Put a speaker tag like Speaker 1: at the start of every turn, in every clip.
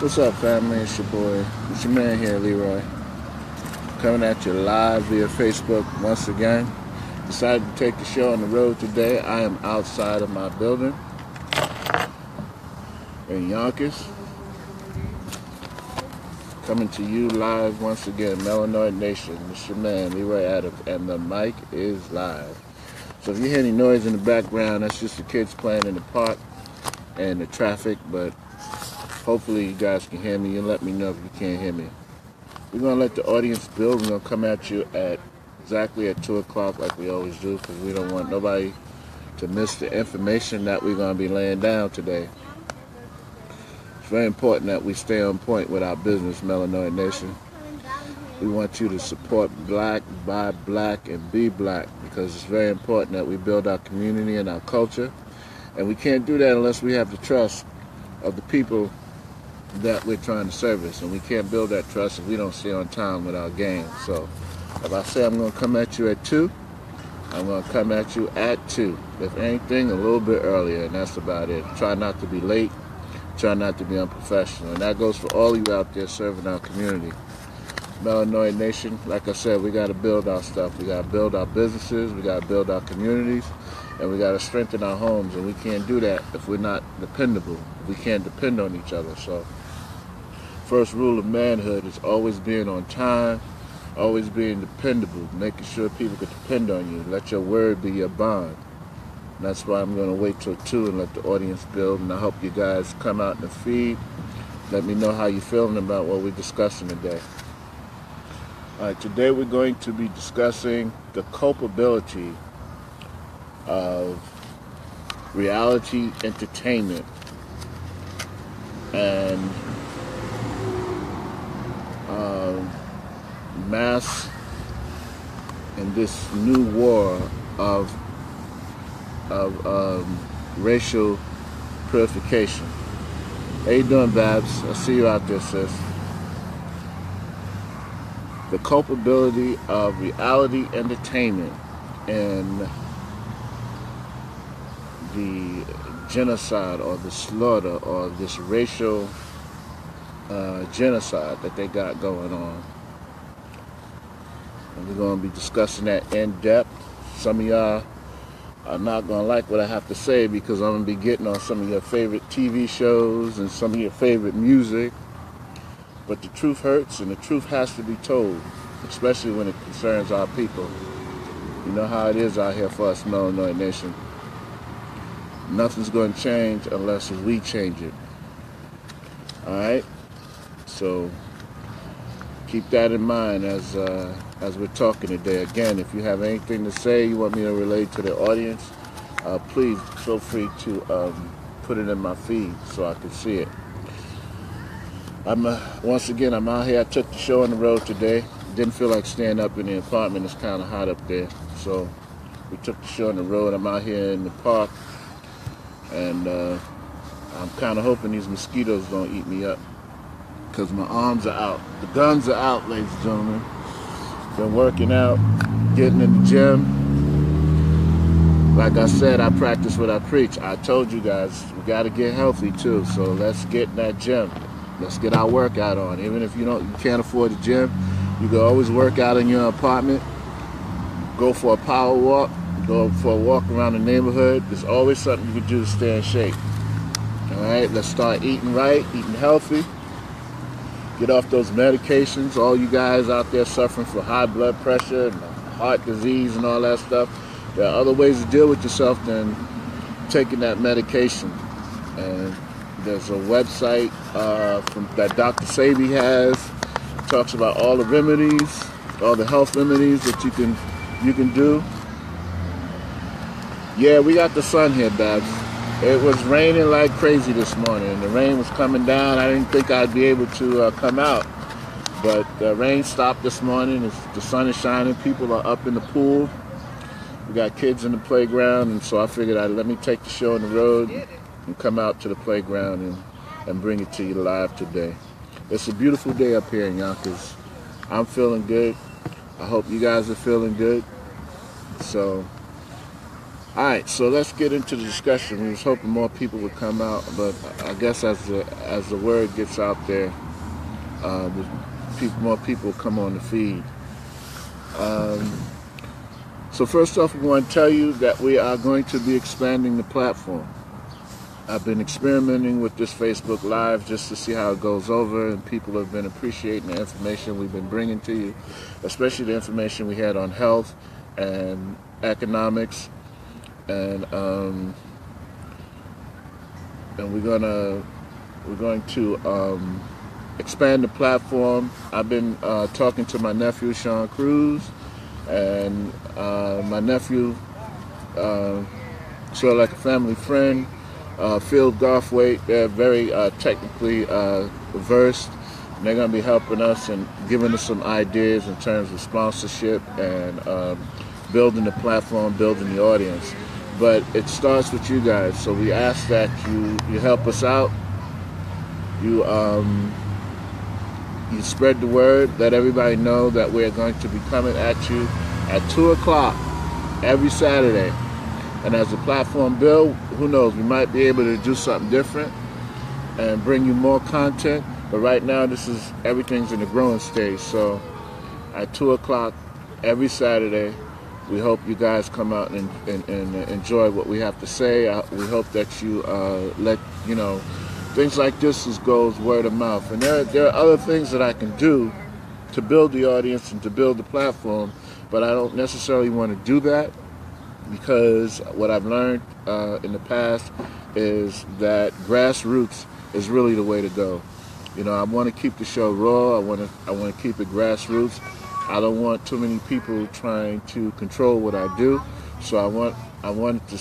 Speaker 1: What's up, family? It's your boy. It's your man here, Leroy. Coming at you live via Facebook once again. Decided to take the show on the road today. I am outside of my building in Yonkers. Coming to you live once again, Melanoid Nation. It's your man, Leroy Adams, and the mic is live. So if you hear any noise in the background, that's just the kids playing in the park and the traffic, but hopefully you guys can hear me. You let me know if you can't hear me. We're going to let the audience build. We're going to come at you at exactly at 2 o'clock like we always do, because we don't want nobody to miss the information that we're going to be laying down today. It's very important that we stay on point with our business, Melanoid Nation. We want you to support black, buy black, and be black, because it's very important that we build our community and our culture. And we can't do that unless we have the trust of the people that we're trying to service. And we can't build that trust if we don't stay on time with our game. So if I say I'm going to come at you at 2, I'm going to come at you at 2. If anything, a little bit earlier, and that's about it. Try not to be late. Try not to be unprofessional. And that goes for all of you out there serving our community. Melanoid Nation, like I said, we got to build our stuff. We got to build our businesses. We got to build our communities. And we got to strengthen our homes. And we can't do that if we're not dependable. We can't depend on each other. So first rule of manhood is always being on time, always being dependable, making sure people can depend on you. Let your word be your bond. And that's why I'm going to wait till 2 and let the audience build. And I hope you guys come out in the feed. Let me know how you're feeling about what we're discussing today. All right, today we're going to be discussing the culpability of reality entertainment and mass in this new war of racial purification. How you doing, Babs? I see you out there, sis. The culpability of reality entertainment and the genocide or the slaughter or this racial genocide that they got going on. And we're going to be discussing that in depth. Some of y'all are not going to like what I have to say, because I'm going to be getting on some of your favorite TV shows and some of your favorite music. But the truth hurts, and the truth has to be told, especially when it concerns our people. You know how it is out here for us, Melanoid Nation. Nothing's going to change unless we change it. All right? So keep that in mind as we're talking today. Again, if you have anything to say you want me to relate to the audience, please feel free to put it in my feed so I can see it. Once again, I'm out here. I took the show on the road today. Didn't feel like staying up in the apartment. It's kind of hot up there. So we took the show on the road. I'm out here in the park. And I'm kind of hoping these mosquitoes don't eat me up, because my arms are out. The guns are out, ladies and gentlemen. Been working out, getting in the gym. Like I said, I practice what I preach. I told you guys, we got to get healthy too. So let's get in that gym. Let's get our workout on. Even if you can't afford the gym, you can always work out in your apartment. Go for a power walk. Go for a walk around the neighborhood. There's always something you can do to stay in shape. All right, let's start eating right, eating healthy. Get off those medications. All you guys out there suffering from high blood pressure and heart disease and all that stuff, there are other ways to deal with yourself than taking that medication. And there's a website that Dr. Sabi has. It talks about all the remedies, all the health remedies that you can do. Yeah, we got the sun here, Babs. It was raining like crazy this morning. The rain was coming down. I didn't think I'd be able to come out. But the rain stopped this morning. The sun is shining. People are up in the pool. We got kids in the playground. And so I figured let me take the show on the road and come out to the playground and bring it to you live today. It's a beautiful day up here in Yonkers. I'm feeling good. I hope you guys are feeling good. So All right, so let's get into the discussion. We was hoping more people would come out, but I guess as the word gets out there, more people come on the feed. So first off, we want to tell you that we are going to be expanding the platform. I've been experimenting with this Facebook Live just to see how it goes over, and people have been appreciating the information we've been bringing to you, especially the information we had on health and economics, and we're going to expand the platform. I've been talking to my nephew Sean Cruz, and my nephew, sort of like a family friend, Phil Garthwaite. They're very technically versed, and they're going to be helping us and giving us some ideas in terms of sponsorship and building the platform, building the audience. But it starts with you guys, so we ask that you help us out. You spread the word, let everybody know that we're going to be coming at you at 2 o'clock every Saturday. And as the platform builds, who knows, we might be able to do something different and bring you more content. But right now, everything's in the growing stage. So at 2 o'clock every Saturday, we hope you guys come out and enjoy what we have to say. We hope that you let, things like this goes word of mouth. And there are other things that I can do to build the audience and to build the platform, but I don't necessarily want to do that, because what I've learned in the past is that grassroots is really the way to go. I want to keep the show raw. I want to keep it grassroots. I don't want too many people trying to control what I do. So I want to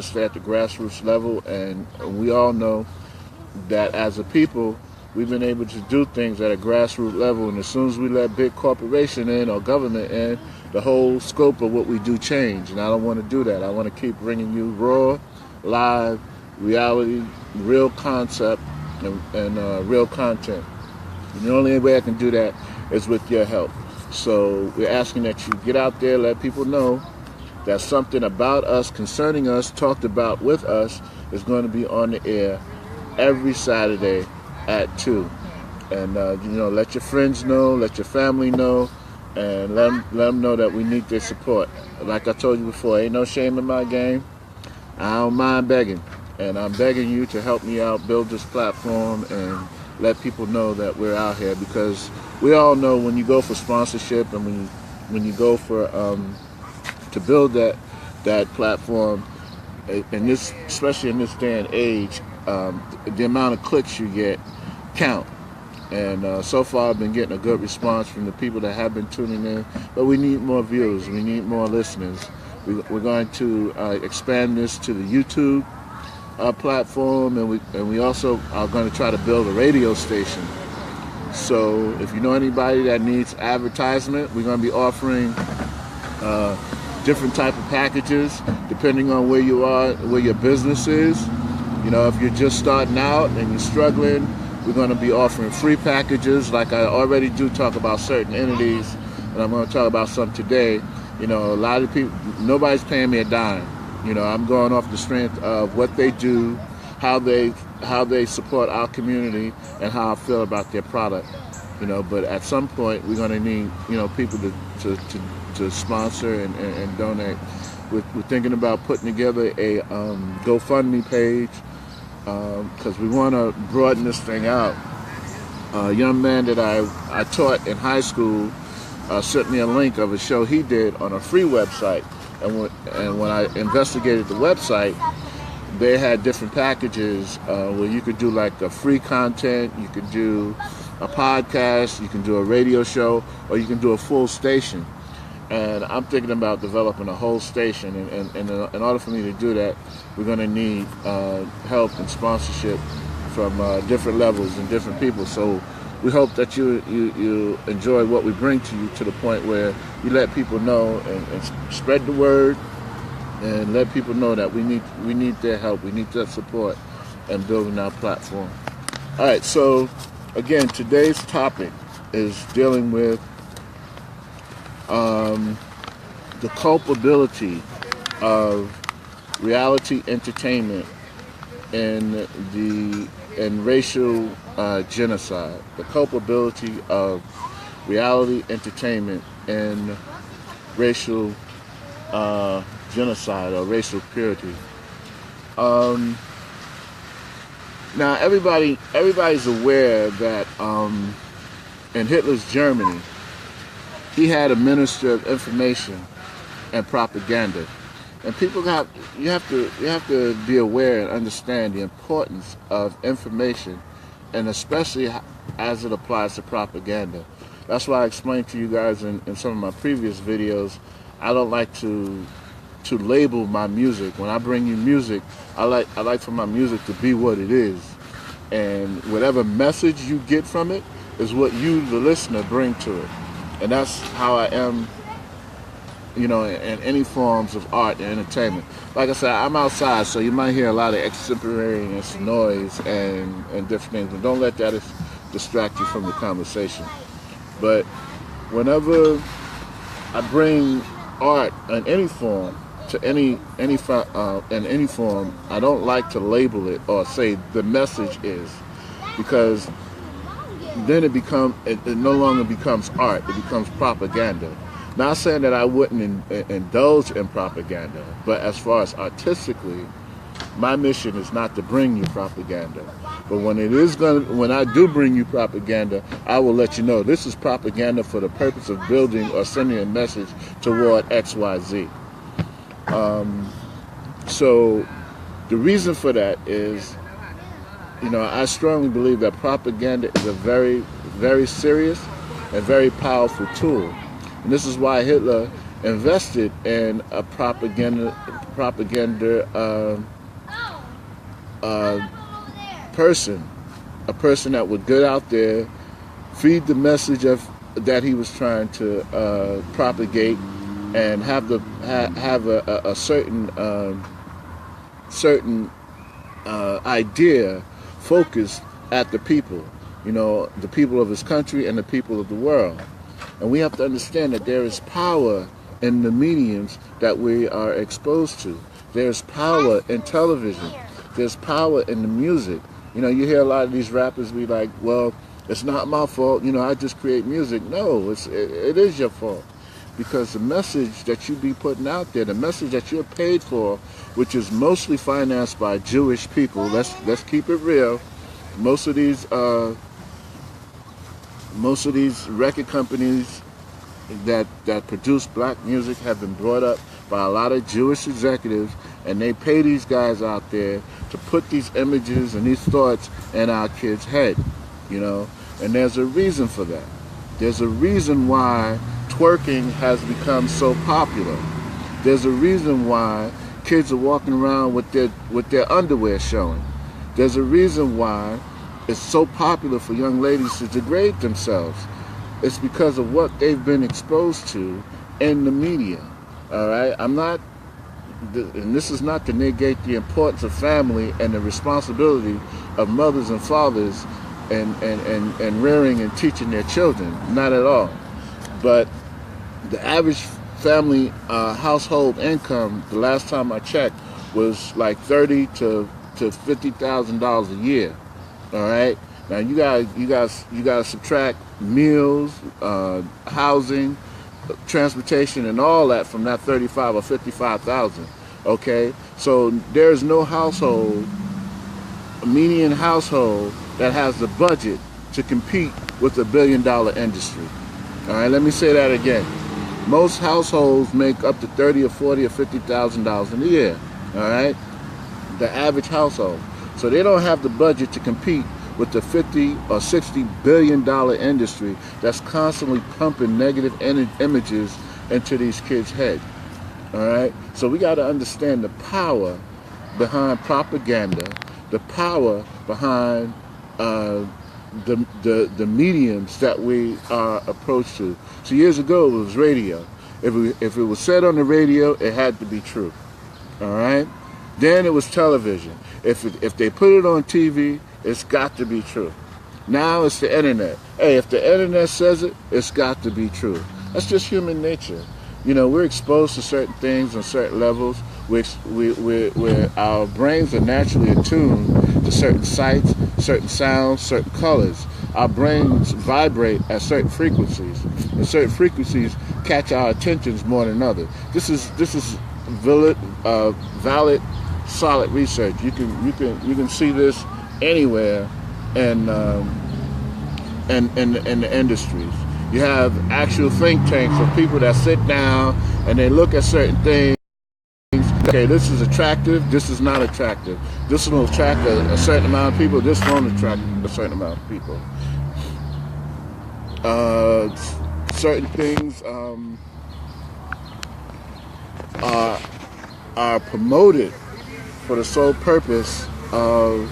Speaker 1: stay at the grassroots level, and we all know that as a people, we've been able to do things at a grassroots level, and as soon as we let big corporation in or government in, the whole scope of what we do change. And I don't want to do that. I want to keep bringing you raw, live, reality, real concept, and real content. And the only way I can do that is with your help. So we're asking that you get out there, let people know that something about us, concerning us, talked about with us, is going to be on the air every Saturday at 2. And, let your friends know, let your family know, and let them know that we need their support. Like I told you before, ain't no shame in my game. I don't mind begging. And I'm begging you to help me out, build this platform, and let people know that we're out here, because we all know when you go for sponsorship and when you go for to build that platform, and this, especially in this day and age, the amount of clicks you get count. And so far I've been getting a good response from the people that have been tuning in, but we need more views, we need more listeners. We're going to expand this to the YouTube platform, and we also are going to try to build a radio station. So if you know anybody that needs advertisement, we're going to be offering different type of packages depending on where you are, where your business is. If you're just starting out and you're struggling, we're going to be offering free packages. Like I already do talk about certain entities, and I'm going to talk about some today. A lot of people, nobody's paying me a dime. I'm going off the strength of what they do, how they support our community, and how I feel about their product. But at some point we're going to need people to sponsor and donate. We're thinking about putting together a GoFundMe page, because we want to broaden this thing out. A young man that I taught in high school sent me a link of a show he did on a free website, and when I investigated the website, they had different packages where you could do like a free content, you could do a podcast, you can do a radio show, or you can do a full station. And I'm thinking about developing a whole station, and in order for me to do that, we're going to need help and sponsorship from different levels and different people. So we hope that you enjoy what we bring to you, to the point where you let people know and spread the word, and let people know that we need their help, we need their support in building our platform. All right, so again, today's topic is dealing with the culpability of reality entertainment and racial genocide. The culpability of reality entertainment and racial genocide or racial purity. Now everybody's aware that in Hitler's Germany, he had a minister of information and propaganda, and you have to be aware and understand the importance of information, and especially as it applies to propaganda. That's why I explained to you guys in some of my previous videos, I don't like to label my music. When I bring you music, I like for my music to be what it is, and whatever message you get from it is what you, the listener, bring to it. And that's how I am, in any forms of art and entertainment. Like I said, I'm outside, so you might hear a lot of extemporaneous noise and different things, but don't let that distract you from the conversation. But whenever I bring art in any form to any form, I don't like to label it or say the message is, because then it no longer becomes art, it becomes propaganda. Not saying that I wouldn't indulge in propaganda, but as far as artistically, my mission is not to bring you propaganda. But when I do bring you propaganda, I will let you know this is propaganda for the purpose of building or sending a message toward XYZ. So the reason for that is, I strongly believe that propaganda is a very, very serious and very powerful tool. And this is why Hitler invested in a propaganda person, a person that would get out there, feed the message that he was trying to propagate, and have a certain idea focused at the people, the people of his country and the people of the world. And we have to understand that there is power in the mediums that we are exposed to. There's power in television. There's power in the music. You hear a lot of these rappers be like, well, it's not my fault, I just create music. No, it is your fault. Because the message that you be putting out there, the message that you're paid for, which is mostly financed by Jewish people, let's keep it real. Most of these record companies that produce black music have been brought up by a lot of Jewish executives, and they pay these guys out there to put these images and these thoughts in our kids' head, and there's a reason for that. There's a reason why twerking has become so popular. There's a reason why kids are walking around with their underwear showing. There's a reason why it's so popular for young ladies to degrade themselves. It's because of what they've been exposed to in the media. All right, and this is not to negate the importance of family and the responsibility of mothers and fathers and rearing and teaching their children. Not at all. But the average family household income, the last time I checked, was like $30,000 to $50,000 a year. All right. Now you gotta subtract meals, housing, transportation, and all that from that 35 or 55,000. Okay. So there's no household, a median household, that has the budget to compete with $1 billion industry. All right. Let me say that again. Most households make up to $30,000 or $40,000 or $50,000 a year. All right. The average household. So they don't have the budget to compete with the $50 or $60 billion industry that's constantly pumping negative images into these kids' heads. All right? So we got to understand the power behind propaganda, the power behind the mediums that we are approached to. So years ago, it was radio. If it was said on the radio, it had to be true. All right? Then it was television. If they put it on TV, it's got to be true. Now it's the internet. Hey, if the internet says it, it's got to be true. That's just human nature. we're exposed to certain things on certain levels, which where our brains are naturally attuned to certain sights, certain sounds, certain colors. Our brains vibrate at certain frequencies, and certain frequencies catch our attentions more than others. This is valid, solid research. You can see this anywhere in the industries. You have actual think tanks of people that sit down and they look at certain things. Okay, this is attractive, this is not attractive. This will attract a certain amount of people, this won't attract a certain amount of people. Certain things are promoted for the sole purpose of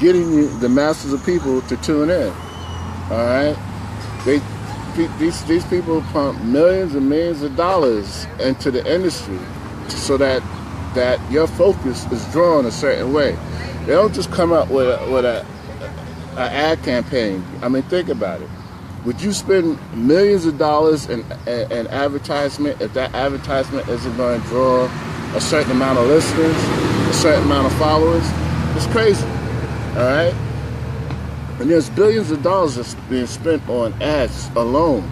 Speaker 1: getting the masses of people to tune in. All right, these people pump millions and millions of dollars into the industry so that your focus is drawn a certain way. They don't just come up with an ad campaign. I mean, think about it. Would you spend millions of dollars in advertisement if that advertisement isn't going to draw a certain amount of listeners, a certain amount of followers? It's crazy. All right? And there's billions of dollars that's being spent on ads alone,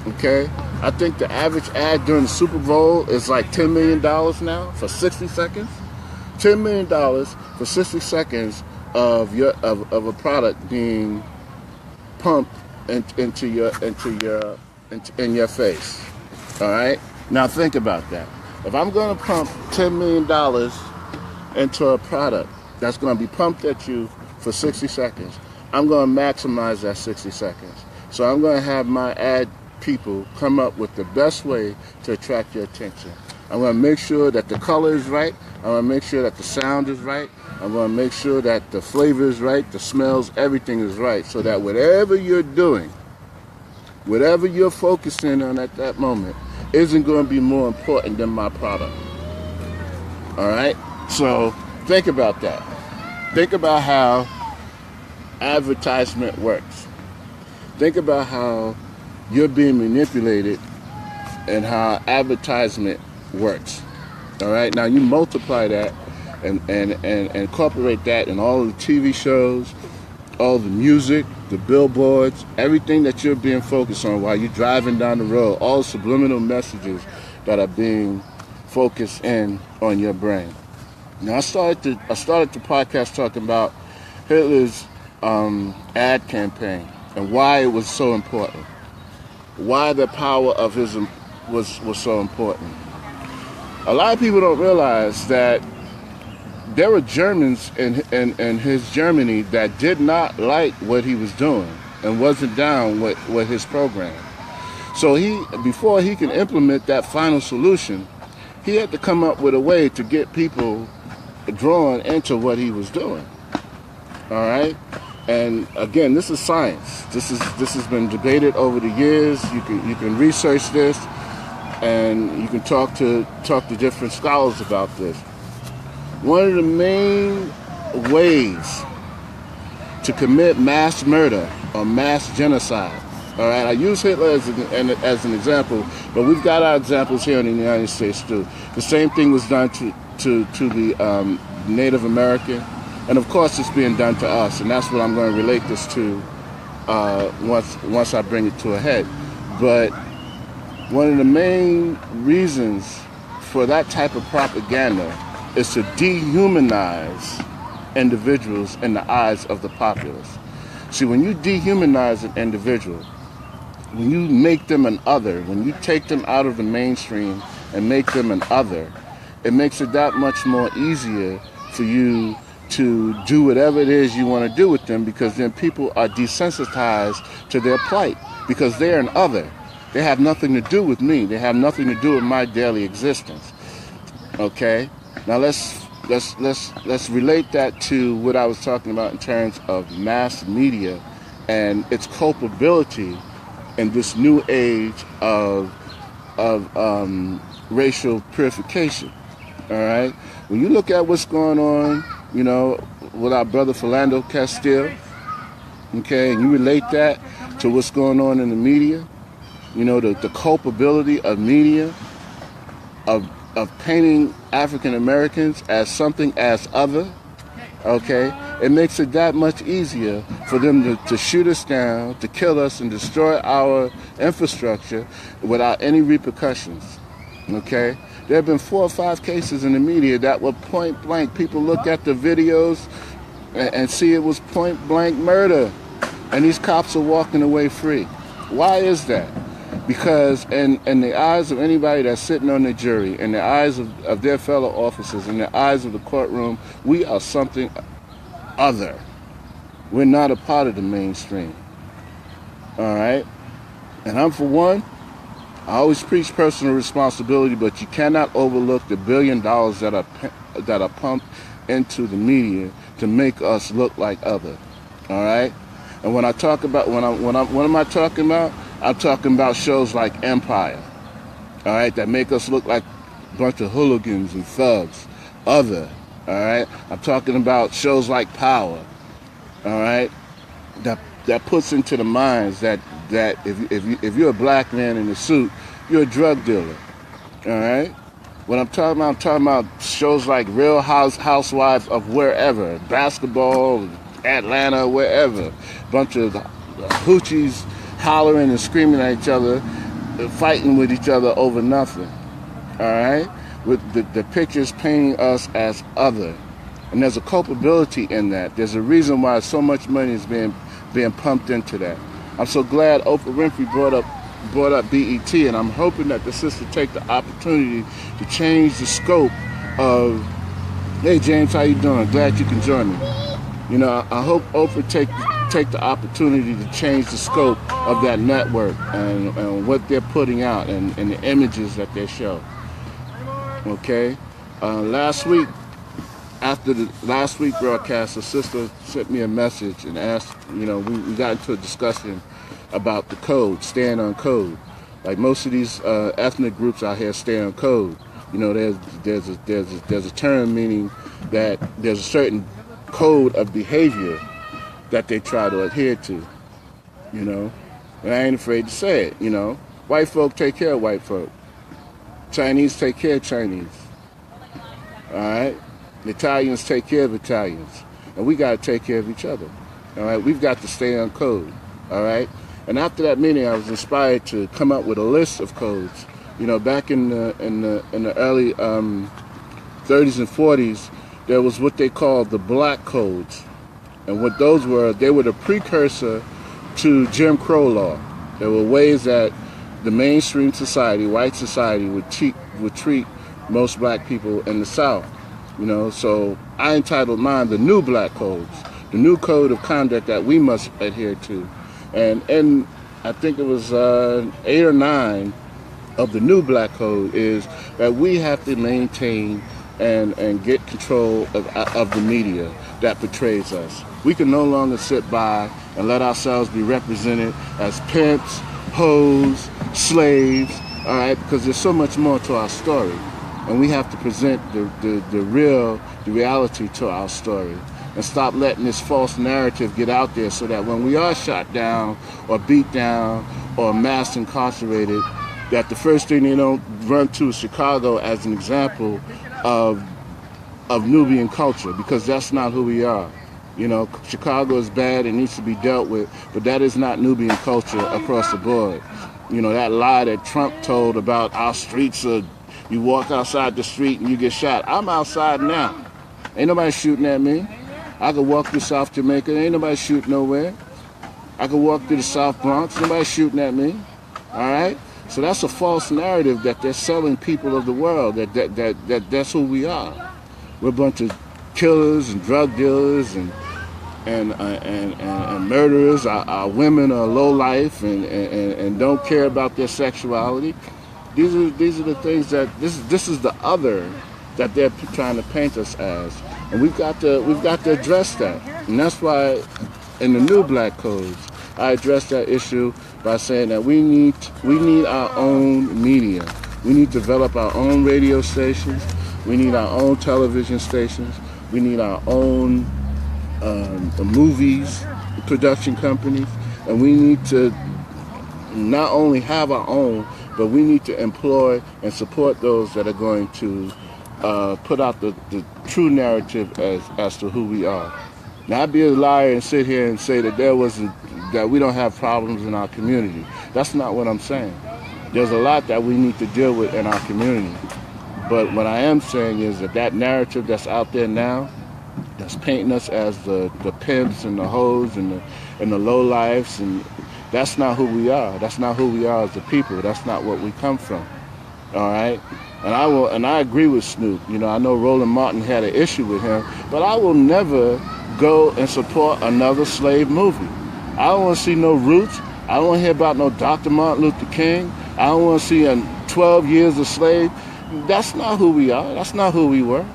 Speaker 1: okay? I think the average ad during the Super Bowl is like $10 million now for 60 seconds. $10 million for 60 seconds of a product being pumped in your face, all right? Now think about that. If I'm going to pump $10 million into a product that's going to be pumped at you for 60 seconds, I'm going to maximize that 60 seconds. So I'm going to have my ad people come up with the best way to attract your attention. I'm going to make sure that the color is right. I'm going to make sure that the sound is right. I'm going to make sure that the flavor is right, the smells, everything is right, so that whatever you're doing, whatever you're focusing on at that moment, isn't going to be more important than my product. All right? So think about that. Think about how advertisement works. Think about how you're being manipulated and how advertisement works. All right? Now you multiply that and incorporate that in all of the TV shows, all the music, the billboards, everything that you're being focused on while you're driving down the road, all the subliminal messages that are being focused in on your brain. Now I started the podcast talking about Hitler's ad campaign and why it was so important, why the power of his was so important. A lot of people don't realize that there were Germans in his Germany that did not like what he was doing and wasn't down with his program. So before he could implement that final solution, he had to come up with a way to get people drawn into what he was doing. All right? And again, this is science. This has been debated over the years. You can research this, and you can talk to different scholars about this. One of the main ways to commit mass murder or mass genocide, all right, I use Hitler as an example, but we've got our examples here in the United States too. The same thing was done to the Native American, and of course it's being done to us, and that's what I'm going to relate this to once I bring it to a head. But one of the main reasons for that type of propaganda is to dehumanize individuals in the eyes of the populace. See, when you dehumanize an individual, when you make them an other, when you take them out of the mainstream and make them an other, it makes it that much more easier for you to do whatever it is you want to do with them, because then people are desensitized to their plight because they're an other. They have nothing to do with me. They have nothing to do with my daily existence. Okay? Now let's relate that to what I was talking about in terms of mass media and its culpability in this new age of racial purification. All right, when you look at what's going on, with our brother Philando Castile, okay, and you relate that to what's going on in the media, You know, the culpability of media, of painting African Americans as something as other, okay, it makes it that much easier for them to shoot us down, to kill us, and destroy our infrastructure without any repercussions, okay? There have been 4 or 5 cases in the media that were point blank. People look at the videos and see it was point blank murder, and these cops are walking away free. Why is that? Because in the eyes of anybody that's sitting on the jury, in the eyes of their fellow officers, in the eyes of the courtroom, we are something other. We're not a part of the mainstream. All right? And I'm, for one, I always preach personal responsibility, but you cannot overlook the $1 billion that are pumped into the media to make us look like other. All right? And when I talk about, what am I talking about? I'm talking about shows like Empire, all right, that make us look like a bunch of hooligans and thugs, other, all right? I'm talking about shows like Power, all right, that puts into the minds that if you're a black man in a suit, you're a drug dealer, all right? What I'm talking about shows like Real Housewives of wherever, basketball, Atlanta, wherever, bunch of hoochies hollering and screaming at each other, fighting with each other over nothing, all right? With the pictures painting us as other. And there's a culpability in that. There's a reason why so much money is being pumped into that. I'm so glad Oprah Winfrey brought up BET, and I'm hoping that the sister take the opportunity to change the scope of, hey James, how you doing? Glad you can join me. You know, I hope Oprah take the opportunity to change the scope of that network and what they're putting out and the images that they show. Okay? Last week, after the last week broadcast, the sister sent me a message and asked, you know, we got into a discussion about the code, staying on code. Like most of these ethnic groups out here stay on code. You know, there's a term meaning that there's a certain code of behavior that they try to adhere to, you know. And I ain't afraid to say it, you know. White folk take care of white folk. Chinese take care of Chinese. All right? The Italians take care of Italians. And we got to take care of each other. All right? We've got to stay on code. All right? And after that meeting, I was inspired to come up with a list of codes. You know, back in the early 30s and 40s, there was what they called the black codes. And what those were, they were the precursor to Jim Crow law. There were ways that the mainstream society, white society, would treat most black people in the South. You know, so I entitled mine the new black codes, the new code of conduct that we must adhere to. And I think it was 8 or 9 of the new black code is that we have to maintain and get control of the media that portrays us. We can no longer sit by and let ourselves be represented as pimps, hoes, slaves, all right, because there's so much more to our story. And we have to present the reality to our story and stop letting this false narrative get out there so that when we are shot down or beat down or mass incarcerated, that the first thing they don't run to is Chicago as an example of Nubian culture, because that's not who we are. You know, Chicago is bad and needs to be dealt with, but that is not Nubian culture across the board. You know, that lie that Trump told about our streets are, you walk outside the street and you get shot. I'm outside now. Ain't nobody shooting at me. I could walk through South Jamaica, ain't nobody shooting nowhere. I could walk through the South Bronx, nobody shooting at me. All right? So that's a false narrative that they're selling people of the world, that's who we are. We're a bunch of killers and drug dealers and murderers. Our women are low life and don't care about their sexuality. These are the things that this is the other that they're trying to paint us as, and we've got to address that. And that's why in the new black codes, I address that issue by saying that we need our own media. We need to develop our own radio stations. We need our own television stations. We need our own movies, production companies, and we need to not only have our own, but we need to employ and support those that are going to put out the true narrative as to who we are. Not be a liar and sit here and say that that we don't have problems in our community. That's not what I'm saying. There's a lot that we need to deal with in our community. But what I am saying is that narrative that's out there now, that's painting us as the pimps and the hoes and the lowlifes, and that's not who we are. That's not who we are as a people. That's not what we come from. All right? And I agree with Snoop. You know, I know Roland Martin had an issue with him, but I will never go and support another slave movie. I don't want to see no Roots. I don't want to hear about no Dr. Martin Luther King. I don't want to see 12 years a slave. That's not who we are. That's not who we were.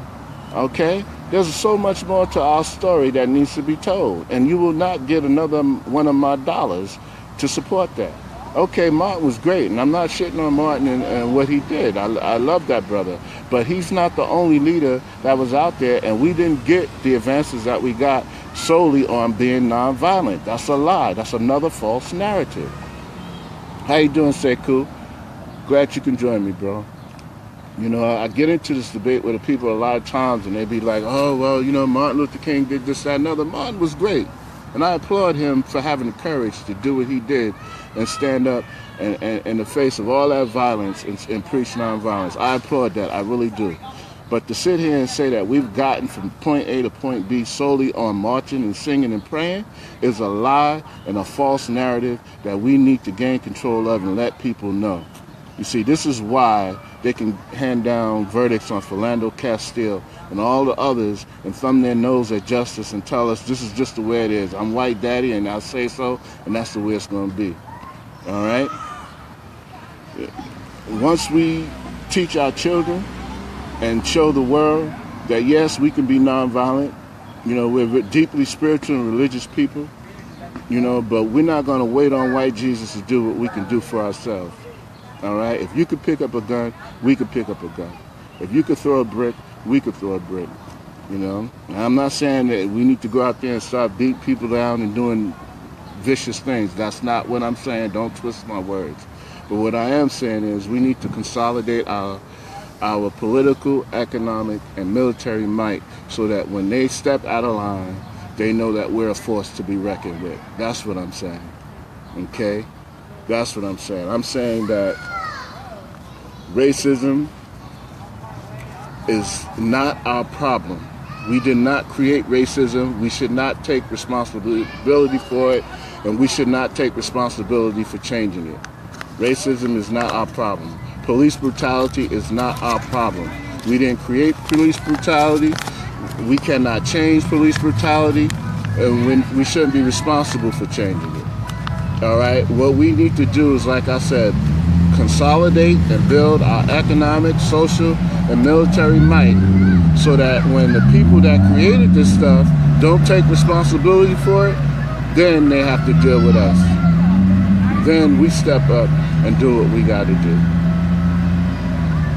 Speaker 1: Okay? There's so much more to our story that needs to be told. And you will not get another one of my dollars to support that. Okay, Martin was great, and I'm not shitting on Martin and what he did. I love that brother. But he's not the only leader that was out there, and we didn't get the advances that we got solely on being nonviolent. That's a lie. That's another false narrative. How you doing, Sekou? Glad you can join me, bro. You know, I get into this debate with the people a lot of times, and they be like, oh, well, you know, Martin Luther King did this, that, and another. Martin was great. And I applaud him for having the courage to do what he did and stand up and in the face of all that violence and preach nonviolence. I applaud that. I really do. But to sit here and say that we've gotten from point A to point B solely on marching and singing and praying is a lie and a false narrative that we need to gain control of and let people know. You see, this is why they can hand down verdicts on Philando Castile and all the others and thumb their nose at justice and tell us this is just the way it is. I'm white daddy and I'll say so, and that's the way it's going to be. All right? Once we teach our children and show the world that, yes, we can be nonviolent, you know, we're deeply spiritual and religious people, you know, but we're not going to wait on white Jesus to do what we can do for ourselves. All right? If you could pick up a gun, we could pick up a gun. If you could throw a brick, we could throw a brick. You know? Now, I'm not saying that we need to go out there and start beating people down and doing vicious things. That's not what I'm saying. Don't twist my words. But what I am saying is we need to consolidate our political, economic, and military might so that when they step out of line, they know that we're a force to be reckoned with. That's what I'm saying. Okay? That's what I'm saying. I'm saying that racism is not our problem. We did not create racism. We should not take responsibility for it, and we should not take responsibility for changing it. Racism is not our problem. Police brutality is not our problem. We didn't create police brutality. We cannot change police brutality, and we shouldn't be responsible for changing it. All right, what we need to do is, like I said, consolidate and build our economic, social, and military might so that when the people that created this stuff don't take responsibility for it, then they have to deal with us. Then we step up and do what we got to do.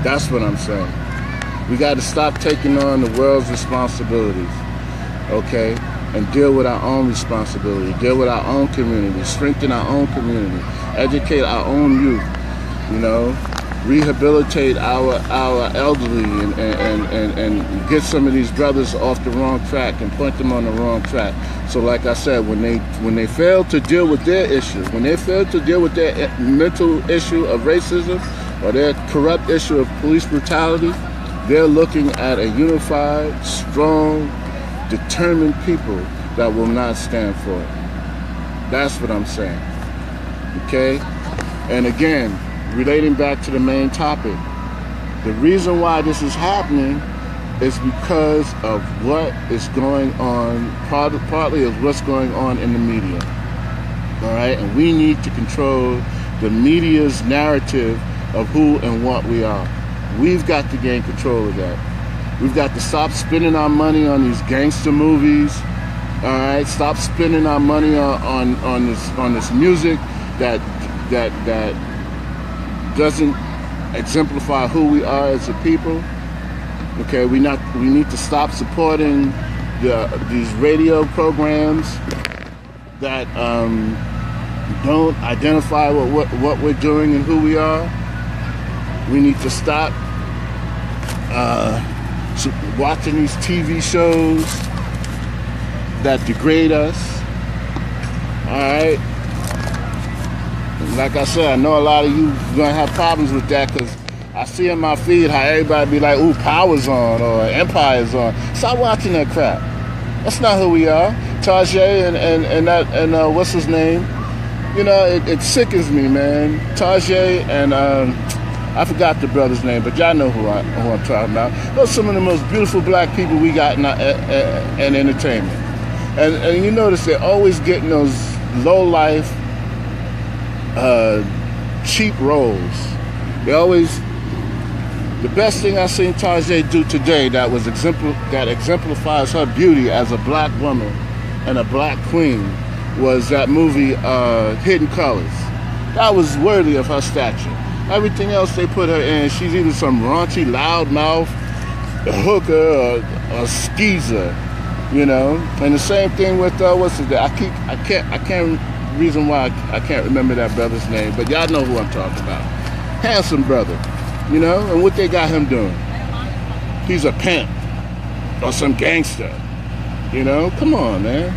Speaker 1: That's what I'm saying. We got to stop taking on the world's responsibilities, okay? And deal with our own responsibility, deal with our own community, strengthen our own community, educate our own youth, you know, rehabilitate our elderly and get some of these brothers off the wrong track and point them on the wrong track. So like I said, when they fail to deal with their issue, when they fail to deal with their mental issue of racism or their corrupt issue of police brutality, they're looking at a unified, strong, determined people that will not stand for it. That's what I'm saying. Okay? And again, relating back to the main topic, the reason why this is happening is because of what is going on, partly of what's going on in the media. All right? And we need to control the media's narrative of who and what we are. We've got to gain control of that. We've got to stop spending our money on these gangster movies. All right, stop spending our money on this music that doesn't exemplify who we are as a people. Okay, we need to stop supporting these radio programs that don't identify with what we're doing and who we are, we need to stop watching these TV shows that degrade us. Alright? Like I said, I know a lot of you gonna have problems with that because I see in my feed how everybody be like, ooh, Power's on or Empire's on. Stop watching that crap. That's not who we are. Tajay and what's his name? You know, it sickens me, man. Tajay and I forgot the brother's name, but y'all know who I'm talking about. Those are some of the most beautiful black people we got in entertainment. And you notice they're always getting those low life, cheap roles. They always. The best thing I seen Tajay do today that exemplifies her beauty as a black woman and a black queen was that movie Hidden Colors. That was worthy of her stature. Everything else they put her in, she's either some raunchy loudmouth, a hooker, or a skeezer, you know. And the same thing with what's his name? I can't reason why I can't remember that brother's name, but y'all know who I'm talking about. Handsome brother. You know, and what they got him doing? He's a pimp or some gangster. You know, come on, man.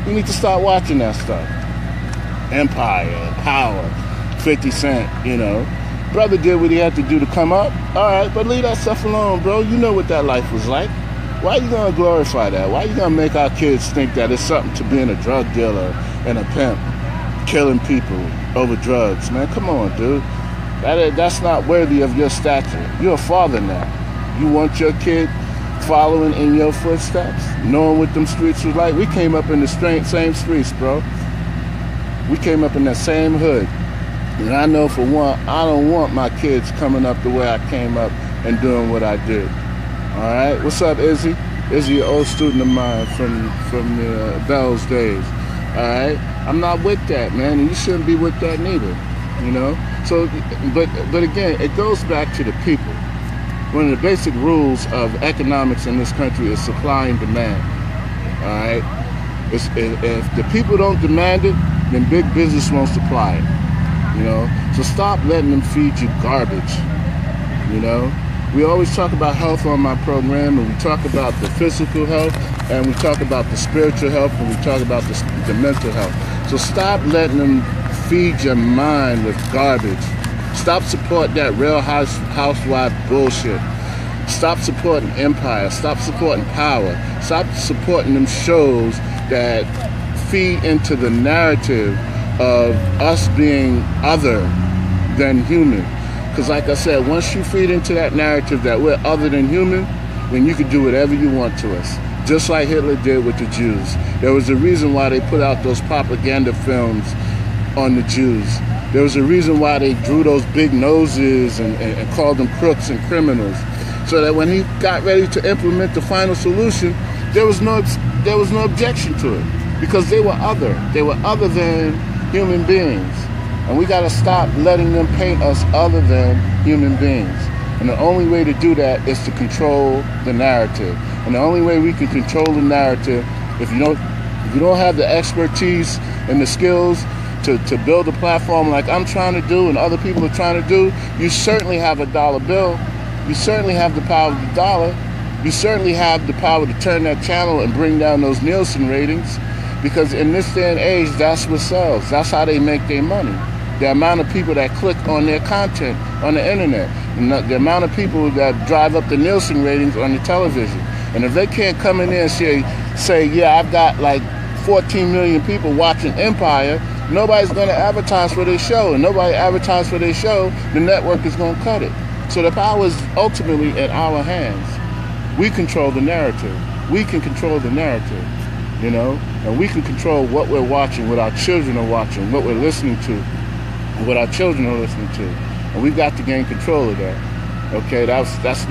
Speaker 1: We need to start watching that stuff. Empire, Power, 50 Cent, you know. Brother did what he had to do to come up. All right, but leave that stuff alone, bro. You know what that life was like. Why are you going to glorify that? Why are you going to make our kids think that it's something to being a drug dealer and a pimp, killing people over drugs? Man, come on, dude. That's not worthy of your stature. You're a father now. You want your kid following in your footsteps, knowing what them streets was like. We came up in the same streets, bro. We came up in that same hood. And I know for one, I don't want my kids coming up the way I came up and doing what I did. All right? What's up, Izzy? Izzy, an old student of mine from the Bell's days. All right? I'm not with that, man. And you shouldn't be with that neither. You know, so but again, it goes back to the people. One of the basic rules of economics in this country is supply and demand. All right, if the people don't demand it, then big business won't supply it. You know, so stop letting them feed you garbage. You know, we always talk about health on my program, and we talk about the physical health, and we talk about the spiritual health, and we talk about the mental health. So stop letting them feed your mind with garbage. Stop supporting that Real Housewife bullshit. Stop supporting Empire. Stop supporting Power. Stop supporting them shows that feed into the narrative of us being other than human. Because like I said, once you feed into that narrative that we're other than human, then you can do whatever you want to us. Just like Hitler did with the Jews. There was a reason why they put out those propaganda films on the Jews. There was a reason why they drew those big noses and called them crooks and criminals. So that when he got ready to implement the final solution, there was no objection to it. Because they were other. They were other than human beings. And we got to stop letting them paint us other than human beings. And the only way to do that is to control the narrative. And the only way we can control the narrative, if you don't have the expertise and the skills to build a platform like I'm trying to do and other people are trying to do, you certainly have a dollar bill. You certainly have the power of the dollar. You certainly have the power to turn that channel and bring down those Nielsen ratings, because in this day and age, that's what sells. That's how they make their money. The amount of people that click on their content on the internet, and the amount of people that drive up the Nielsen ratings on the television. And if they can't come in there and say, yeah, I've got like 14 million people watching Empire, nobody's going to advertise for their show. And nobody advertises for their show, the network is going to cut it. So the power is ultimately in our hands. We control the narrative. We can control the narrative, you know, and we can control what we're watching, what our children are watching, what we're listening to, what our children are listening to. And we've got to gain control of that. Okay, that was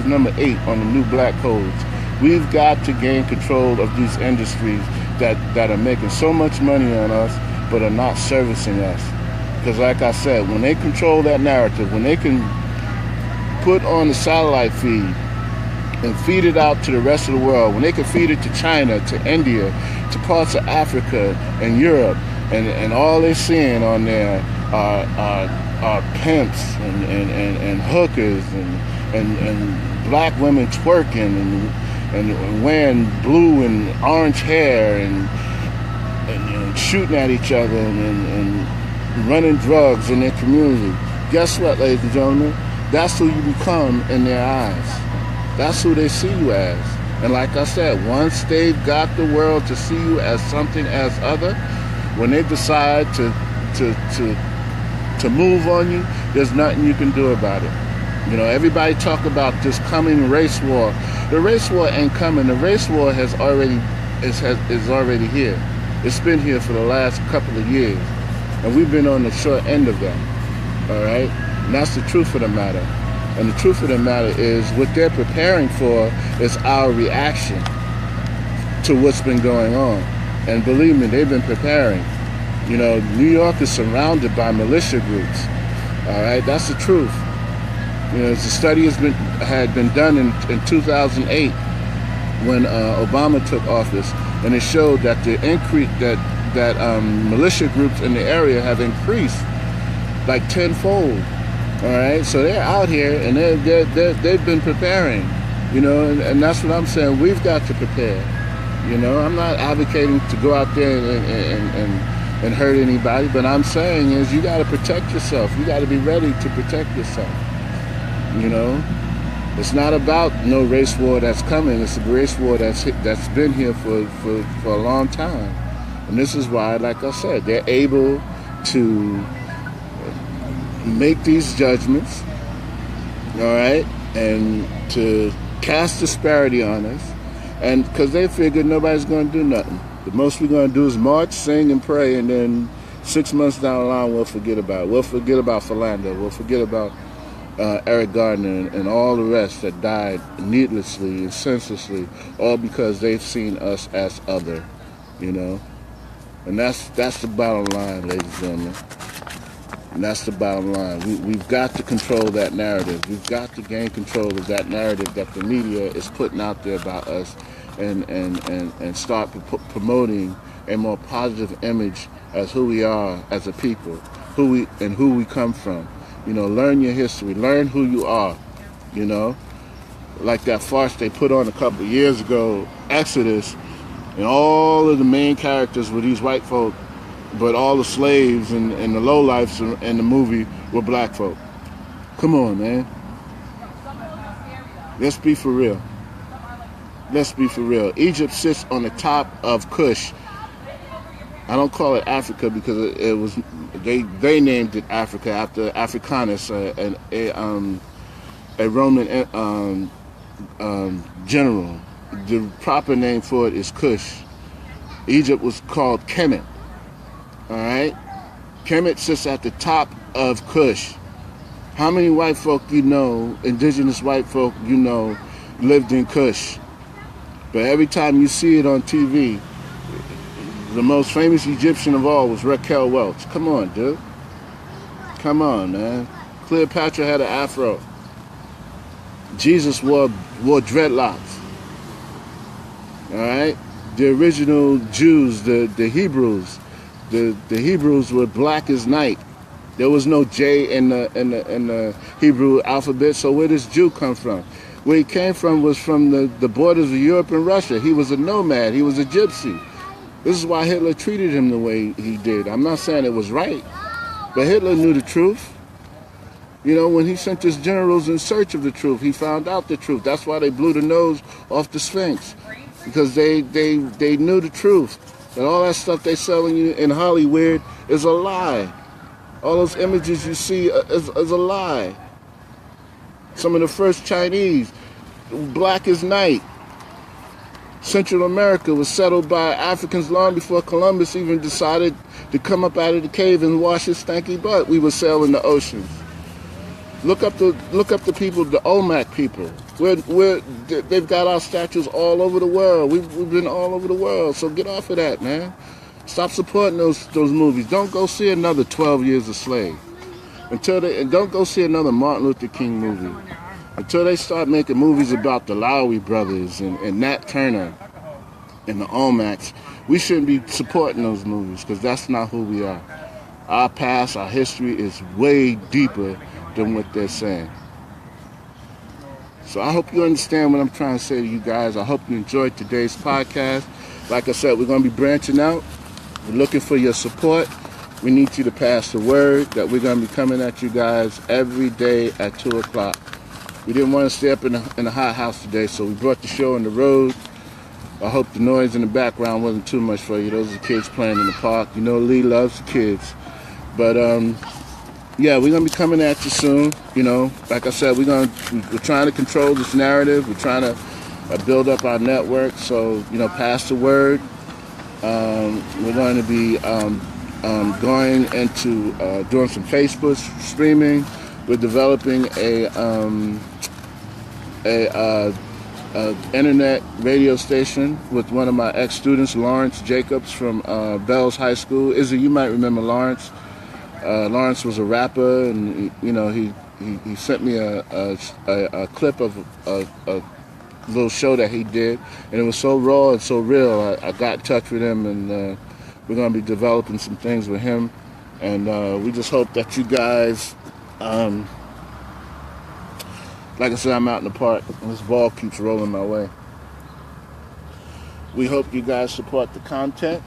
Speaker 1: number 8 on the new black codes. We've got to gain control of these industries that are making so much money on us, but are not servicing us. Because like I said, when they control that narrative, when they can put on the satellite feed and feed it out to the rest of the world, when they can feed it to China, to India, to parts of Africa and Europe, and all they're seeing on there are pimps and hookers and black women twerking and wearing blue and orange hair and shooting at each other and running drugs in their community. Guess what, ladies and gentlemen? That's who you become in their eyes. That's who they see you as. And like I said, once they've got the world to see you as something as other, when they decide to move on you, there's nothing you can do about it. You know, everybody talk about this coming race war. The race war ain't coming. The race war is already here. It's been here for the last couple of years, and we've been on the short end of that. All right, and that's the truth of the matter. And the truth of the matter is, what they're preparing for is our reaction to what's been going on. And believe me, they've been preparing. You know, New York is surrounded by militia groups. All right, that's the truth. You know, the study had been done in 2008 when Obama took office, and it showed that the increase that militia groups in the area have increased like tenfold. All right, so they're out here and they've been preparing, you know, and that's what I'm saying. We've got to prepare. You know, I'm not advocating to go out there and hurt anybody, but I'm saying is you got to protect yourself. You got to be ready to protect yourself. You know, it's not about no race war that's coming. It's a race war that's been here for a long time, and this is why, like I said, they're able to make these judgments, all right, and to cast disparity on us, and because they figured nobody's going to do nothing. The most we're going to do is march, sing, and pray, and then 6 months down the line, we'll forget about it. We'll forget about Philando. We'll forget about Eric Gardner and all the rest that died needlessly and senselessly, all because they've seen us as other, you know. And that's the bottom line, ladies and gentlemen. And that's the bottom line. We've got to control that narrative. We've got to gain control of that narrative that the media is putting out there about us, and start promoting a more positive image as who we are as a people, who we come from. You know, learn your history, learn who you are. You know, like that farce they put on a couple of years ago, Exodus, and all of the main characters were these white folk, but all the slaves and the lowlifes in the movie were black folk. Come on, man. Let's be for real. Let's be for real. Egypt sits on the top of Kush. I don't call it Africa because it was they named it Africa after Africanus, a Roman general. The proper name for it is Kush. Egypt was called Kemet. All right, Kemet sits at the top of Kush. How many white folk you know, indigenous white folk you know, lived in Kush? But every time you see it on TV, the most famous Egyptian of all was Raquel Welch. Come on, dude. Come on, man. Cleopatra had an afro. Jesus wore dreadlocks. All right? The original Jews, the Hebrews, the Hebrews were black as night. There was no J in the Hebrew alphabet, so where does Jew come from? Where he came from was from the borders of Europe and Russia. He was a nomad. He was a gypsy. This is why Hitler treated him the way he did. I'm not saying it was right, but Hitler knew the truth. You know, when he sent his generals in search of the truth, he found out the truth. That's why they blew the nose off the Sphinx, because they knew the truth. And all that stuff they selling you in Hollywood is a lie. All those images you see is a lie. Some of the first Chinese, black as night. Central America was settled by Africans long before Columbus even decided to come up out of the cave and wash his stanky butt. We were sailing the oceans. Look up the people, the Olmec people. They've got our statues all over the world. We've been all over the world. So get off of that, man. Stop supporting those movies. Don't go see another 12 Years a Slave. And don't go see another Martin Luther King movie. Until they start making movies about the Lowry brothers and Nat Turner and the Olmecs, we shouldn't be supporting those movies because that's not who we are. Our past, our history is way deeper than what they're saying. So I hope you understand what I'm trying to say to you guys. I hope you enjoyed today's podcast. Like I said, we're going to be branching out. We're looking for your support. We need you to pass the word that we're going to be coming at you guys every day at 2 o'clock. We didn't want to stay up in the hot house today, so we brought the show on the road. I hope the noise in the background wasn't too much for you. Those are kids playing in the park. You know Lee loves the kids. But, yeah, we're going to be coming at you soon. You know, like I said, we're trying to control this narrative. We're trying to build up our network. So, you know, pass the word. We're going to be going into doing some Facebook streaming. We're developing a internet radio station with one of my ex-students, Lawrence Jacobs from Bells High School. Izzy, you might remember Lawrence. Lawrence was a rapper, and you know he sent me a clip of a little show that he did, and it was so raw and so real. I got in touch with him, and we're going to be developing some things with him, and we just hope that you guys, like I said, I'm out in the park, and this ball keeps rolling my way. We hope you guys support the content,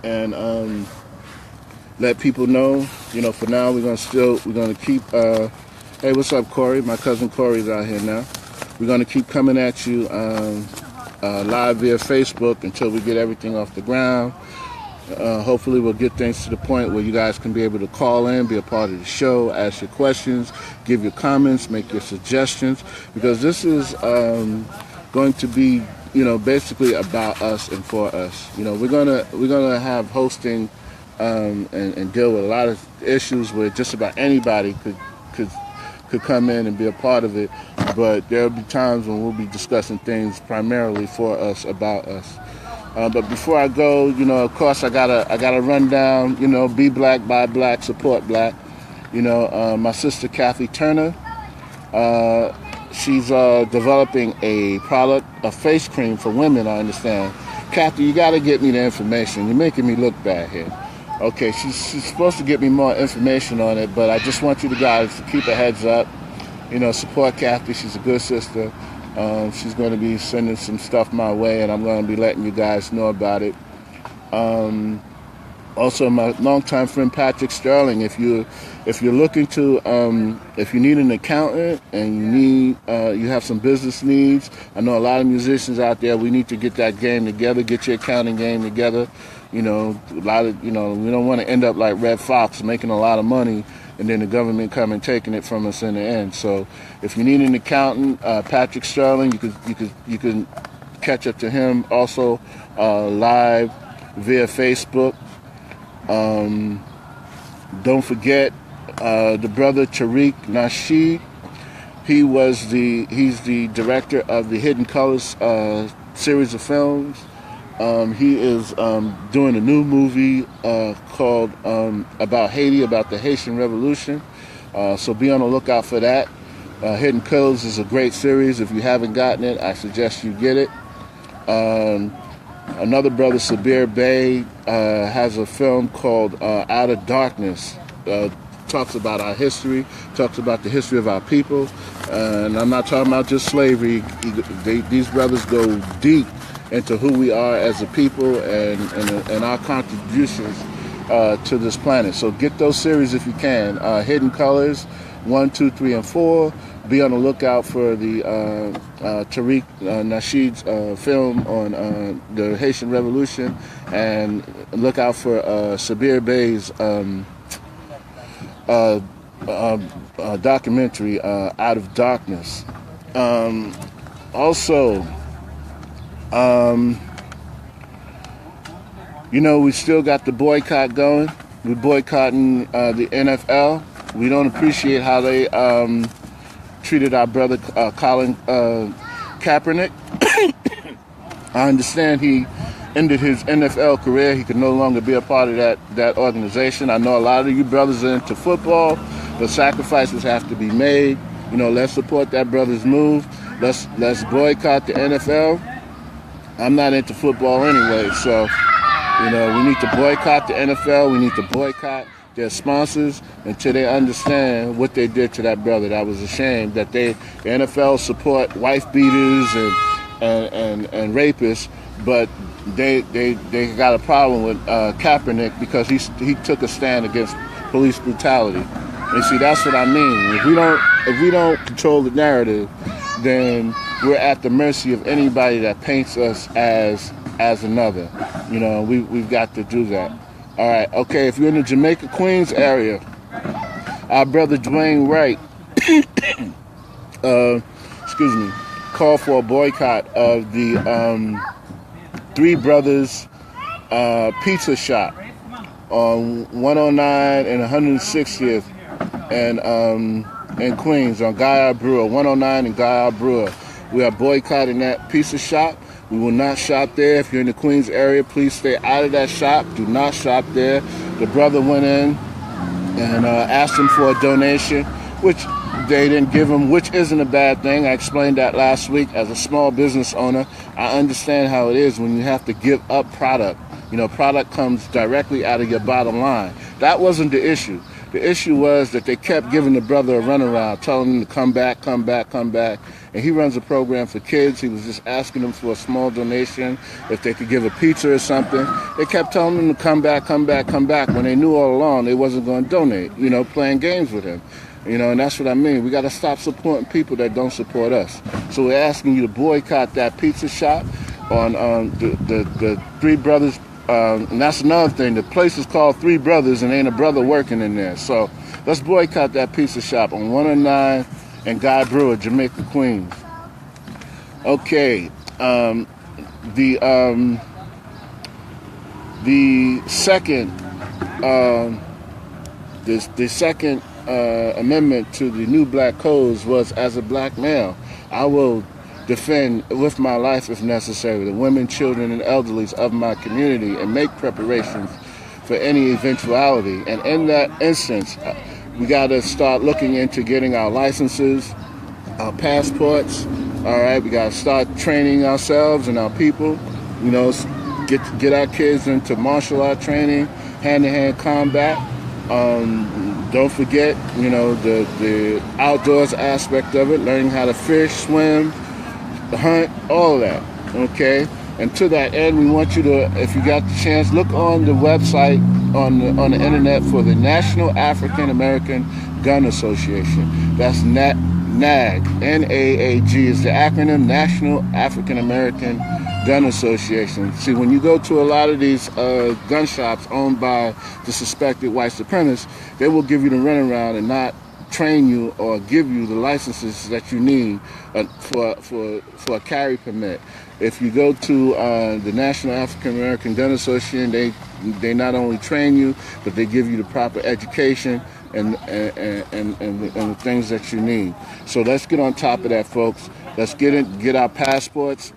Speaker 1: and let people know. You know, for now, we're gonna keep. Hey, what's up, Corey? My cousin Corey's out here now. We're gonna keep coming at you live via Facebook until we get everything off the ground. Hopefully we'll get things to the point where you guys can be able to call in, be a part of the show, ask your questions, give your comments, make your suggestions, because this is going to be, you know, basically about us and for us. You know, we're gonna have hosting and deal with a lot of issues where just about anybody could come in and be a part of it, but there'll be times when we'll be discussing things primarily for us, about us. But before I go, you know, of course, I gotta run down, you know, be black, buy black, support black. You know, my sister Kathy Turner, she's developing a product, a face cream for women. I understand. Kathy, you gotta get me the information. You're making me look bad here. Okay, she's supposed to get me more information on it, but I just want you guys to keep a heads up. You know, support Kathy. She's a good sister. She's going to be sending some stuff my way, and I'm going to be letting you guys know about it. Also, my longtime friend Patrick Sterling. If you're looking to, if you need an accountant and you have some business needs, I know a lot of musicians out there. We need to get that game together. Get your accounting game together. You know, we don't want to end up like Red Fox, making a lot of money, and then the government come and taking it from us in the end. So, if you need an accountant, Patrick Sterling, you can catch up to him also live via Facebook. Don't forget the brother Tariq Nasheed. He's the director of the Hidden Colors series of films. He is doing a new movie called about Haiti, about the Haitian Revolution. So be on the lookout for that. Hidden Colors is a great series. If you haven't gotten it, I suggest you get it. Another brother, Sabir Bey, has a film called Out of Darkness. Talks about our history, talks about the history of our people. And I'm not talking about just slavery. These brothers go deep into who we are as a people and our contributions to this planet. So get those series if you can. Hidden Colors 1, 2, 3, and 4. Be on the lookout for the Tariq Nasheed's film on the Haitian Revolution, and look out for Sabir Bey's documentary Out of Darkness. Also, you know, we still got the boycott going. We're boycotting the NFL. We don't appreciate how they treated our brother Colin Kaepernick. I understand he ended his NFL career. He could no longer be a part of that organization. I know a lot of you brothers are into football, but sacrifices have to be made. You know, let's support that brother's move. Let's boycott the NFL. I'm not into football anyway, so we need to boycott the NFL. We need to boycott their sponsors until they understand what they did to that brother. That was a shame that the NFL support wife beaters and rapists, but they got a problem with Kaepernick because he took a stand against police brutality. And see, that's what I mean. If we don't control the narrative, then we're at the mercy of anybody that paints us as another. We've got to do that. All right, okay, if you're in the Jamaica, Queens area, our brother Dwayne Wright, called for a boycott of the Three Brothers pizza shop on 109 and 160th in Queens on Guy Brewer, 109 and Guy Brewer. We are boycotting that pizza shop. We will not shop there. If you're in the Queens area, please stay out of that shop. Do not shop there. The brother went in and asked him for a donation, which they didn't give him, which isn't a bad thing. I explained that last week. As a small business owner, I understand how it is when you have to give up product. Product comes directly out of your bottom line. That wasn't the issue. The issue was that they kept giving the brother a runaround, telling him to come back. And he runs a program for kids. He was just asking them for a small donation, if they could give a pizza or something. They kept telling him to come back, when they knew all along they wasn't going to donate, playing games with him. And that's what I mean. We got to stop supporting people that don't support us. So we're asking you to boycott that pizza shop on the Three Brothers. And that's another thing. The place is called Three Brothers and ain't a brother working in there. So let's boycott that pizza shop on 109 and Guy Brewer, Jamaica, Queens. Okay. The second amendment to the new black codes was, as a black male, I will defend with my life, if necessary, the women, children, and elderlies of my community and make preparations for any eventuality. And in that instance, we got to start looking into getting our licenses, our passports. All right, we got to start training ourselves and our people. Get our kids into martial art training, hand-to-hand combat. Don't forget, the outdoors aspect of it, learning how to fish, swim, hunt, all of that, okay? And to that end, we want you to, if you got the chance, look on the website on the internet for the National African American Gun Association. That's NAAG, N-A-A-G is the acronym, National African American Gun Association. See, when you go to a lot of these gun shops owned by the suspected white supremacists, they will give you the runaround and not train you or give you the licenses that you need for a carry permit. If you go to the National African American Gun Association, they not only train you, but they give you the proper education and the things that you need. So let's get on top of that, folks. Let's get our passports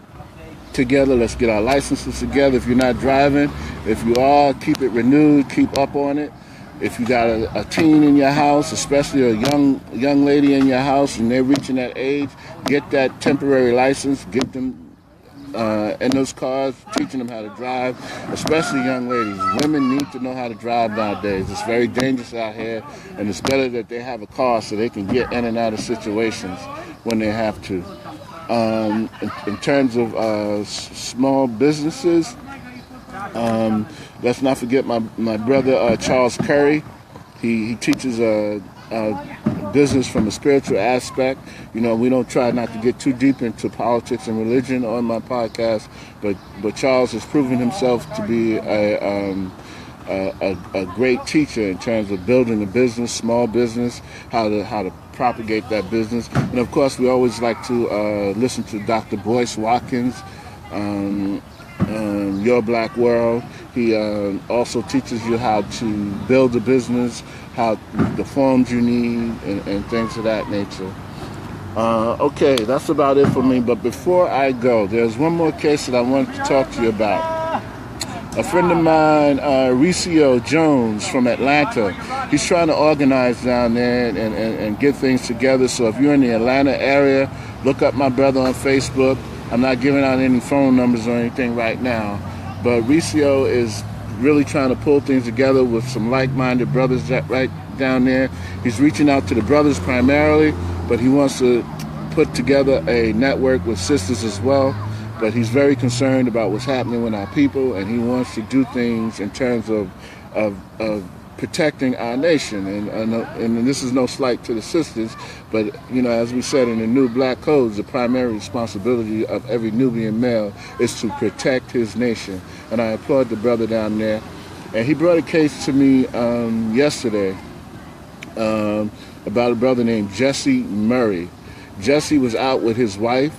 Speaker 1: together. Let's get our licenses together. If you're not driving, if you are, keep it renewed, keep up on it. If you got a teen in your house, especially a young lady in your house, and they're reaching that age, get that temporary license, get them in those cars, teaching them how to drive, especially young ladies. Women need to know how to drive nowadays. It's very dangerous out here, and it's better that they have a car so they can get in and out of situations when they have to. In terms of small businesses, let's not forget my brother Charles Curry. He teaches business from a spiritual aspect. We don't try not to get too deep into politics and religion on my podcast, but Charles has proven himself to be a great teacher in terms of building a business, small business, how to propagate that business. And of course, we always like to listen to Dr. Boyce Watkins, Your Black World. He also teaches you how to build a business, how the forms you need, and things of that nature. Okay, that's about it for me. But before I go, there's one more case that I wanted to talk to you about. A friend of mine, Recio Jones from Atlanta, he's trying to organize down there and get things together. So if you're in the Atlanta area, look up my brother on Facebook. I'm not giving out any phone numbers or anything right now, but Ricio is really trying to pull things together with some like-minded brothers that right down there. He's reaching out to the brothers primarily, but he wants to put together a network with sisters as well. But he's very concerned about what's happening with our people, and he wants to do things in terms of protecting our nation. And this is no slight to the sisters, but as we said in the new black codes, the primary responsibility of every Nubian male is to protect his nation. And I applaud the brother down there. And he brought a case to me yesterday about a brother named Jesse Murray. Jesse was out with his wife.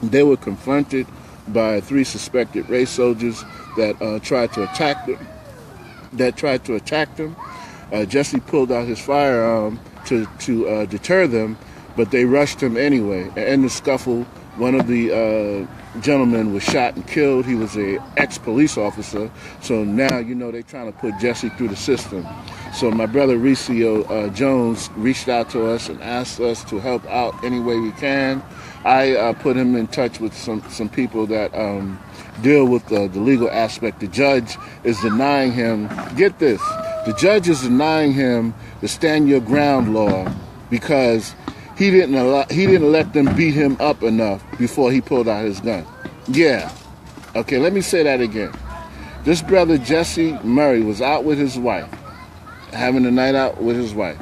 Speaker 1: They were confronted by 3 suspected race soldiers that tried to attack them. Jesse pulled out his firearm to deter them, but they rushed him anyway. In the scuffle, one of the gentlemen was shot and killed. He was an ex-police officer. So now, they're trying to put Jesse through the system. So my brother Ricio Jones reached out to us and asked us to help out any way we can. I put him in touch with some people that deal with the legal aspect. The judge is denying him, get this, the judge is denying him the stand your ground law because he didn't let them beat him up enough before he pulled out his gun. Yeah. Okay, let me say that again. This brother Jesse Murray was out with his wife, having a night out with his wife.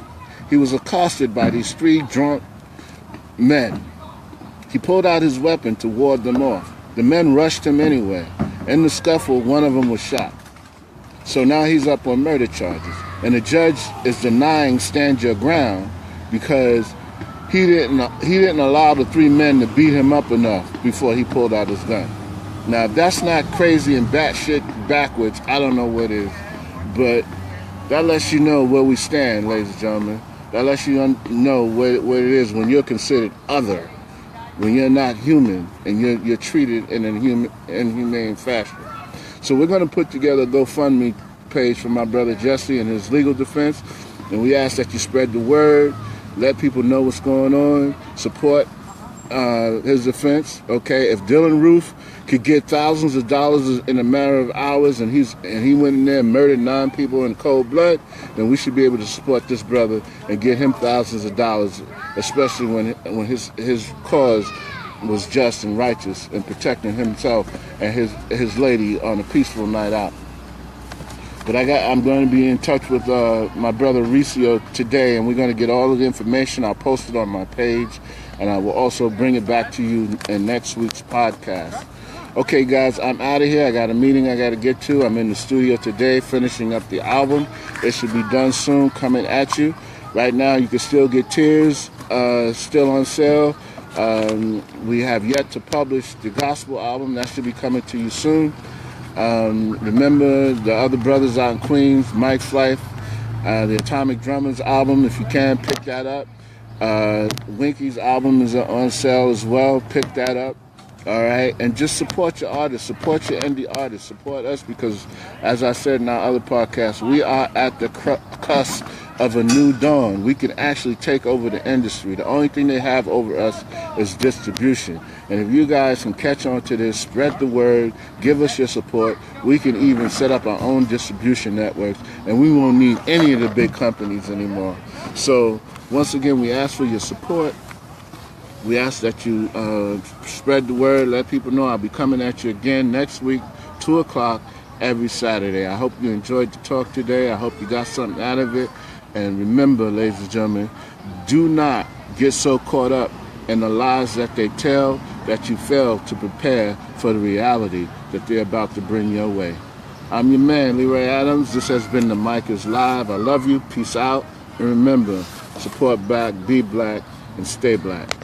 Speaker 1: He was accosted by these 3 drunk men. He pulled out his weapon to ward them off. The men rushed him anyway. In the scuffle, one of them was shot. So now he's up on murder charges. And the judge is denying stand your ground because he didn't allow the 3 men to beat him up enough before he pulled out his gun. Now, if that's not crazy and batshit backwards, I don't know what is. But that lets you know where we stand, ladies and gentlemen. That lets you know what it is when you're considered other, when you're not human and you're treated in an inhumane fashion. So we're going to put together a GoFundMe page for my brother Jesse and his legal defense, and we ask that you spread the word, let people know what's going on, support his defense. Okay, if Dylan Roof could get thousands of dollars in a matter of hours, and he went in there and murdered 9 people in cold blood, then we should be able to support this brother and get him thousands of dollars, especially when his cause was just and righteous in protecting himself and his lady on a peaceful night out. But I'm going to be in touch with my brother Ricio today, and we're going to get all of the information. I'll post it on my page, and I will also bring it back to you in next week's podcast. Okay, guys, I'm out of here. I got a meeting I got to get to. I'm in the studio today finishing up the album. It should be done soon, coming at you. Right now, you can still get Tears, still on sale. We have yet to publish the gospel album. That should be coming to you soon. Remember the other brothers out in Queens, Mike's Life, the Atomic Drummers album, if you can, pick that up. Winky's album is on sale as well. Pick that up. All right, and just support your artists, support your indie artists, support us, because as I said in our other podcasts, we are at the cusp of a new dawn. We can actually take over the industry. The only thing they have over us is distribution. And if you guys can catch on to this, spread the word, give us your support, we can even set up our own distribution networks, and we won't need any of the big companies anymore. So once again, we ask for your support. We ask that you spread the word, let people know. I'll be coming at you again next week, 2 o'clock, every Saturday. I hope you enjoyed the talk today. I hope you got something out of it. And remember, ladies and gentlemen, do not get so caught up in the lies that they tell that you fail to prepare for the reality that they're about to bring your way. I'm your man, Leroy Adams. This has been The Mic is Live. I love you. Peace out. And remember, support back, be black, and stay black.